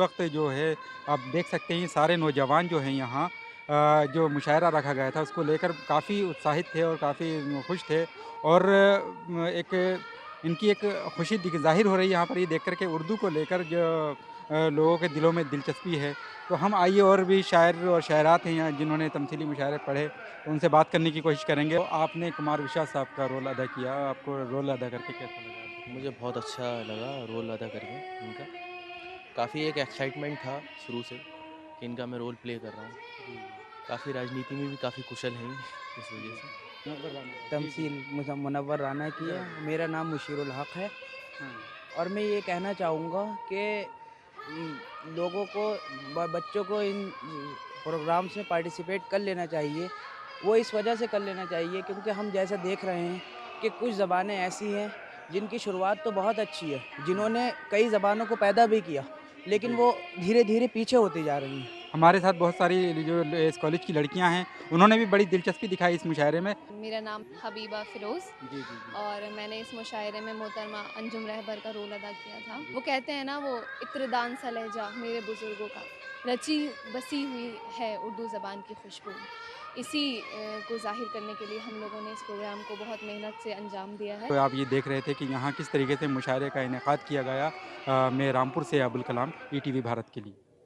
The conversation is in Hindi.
वक्त जो है आप देख सकते हैं सारे नौजवान जो हैं यहाँ जो मुशायरा रखा गया था उसको लेकर काफ़ी उत्साहित थे और काफ़ी खुश थे और एक इनकी एक खुशी ज़ाहिर हो रही है यहाँ पर ये देख कर के उर्दू को लेकर जो लोगों के दिलों में दिलचस्पी है। तो हम आइए और भी शायर और शायरात हैं यहाँ जिन्होंने तमसीली मुशायरे पढ़े, तो उनसे बात करने की कोशिश करेंगे। तो आपने कुमार विश्वास साहब का रोल अदा किया, आपको रोल अदा करके कैसा लगा? आप मुझे बताइए। बहुत अच्छा लगा रोल अदा करके इनका। काफ़ी एक एक्साइटमेंट था शुरू से कि इनका मैं रोल प्ले कर रहा हूँ। जी, जी। काफ़ी राजनीति में भी काफ़ी कुशल हैं ये, इस जी, वजह से। जी। मुनव्वर राना साहब। जी, जी। तमसील मुनव्वर राना की जी, है। जी। मेरा नाम मुशीरुल हक़ है हाँ। और मैं ये कहना चाहूँगा कि लोगों को बच्चों को इन प्रोग्राम्स में पार्टिसिपेट कर लेना चाहिए। वो इस वजह से कर लेना चाहिए क्योंकि हम जैसा देख रहे हैं कि कुछ ज़बानें ऐसी हैं जिनकी शुरुआत तो बहुत अच्छी है, हुँ। जिन्होंने कई ज़बानों को पैदा भी किया, लेकिन जी। वो धीरे-धीरे पीछे होती जा रही हैं। हमारे साथ बहुत सारी जो इस कॉलेज की लड़कियाँ हैं, उन्होंने भी बड़ी दिलचस्पी दिखाई इस मुशायरे में। मेरा नाम हबीबा फ़िरोज़ जी, जी, जी। और मैंने इस मुशायरे में मोहतरमा अंजुम रहबर का रोल अदा किया था। जी। वो कहते हैं ना वो इत्रदान सा लहजा मेरे बुज़ुर्गों का, रची बसी हुई है उर्दू ज़बान की खुशबू। इसी को ज़ाहिर करने के लिए हम लोगों ने इस प्रोग्राम को बहुत मेहनत से अंजाम दिया है। तो आप ये देख रहे थे कि यहाँ किस तरीके से मुशायरे का इनेकाद किया गया मैं रामपुर से अबुल कलाम, ईटीवी भारत के लिए।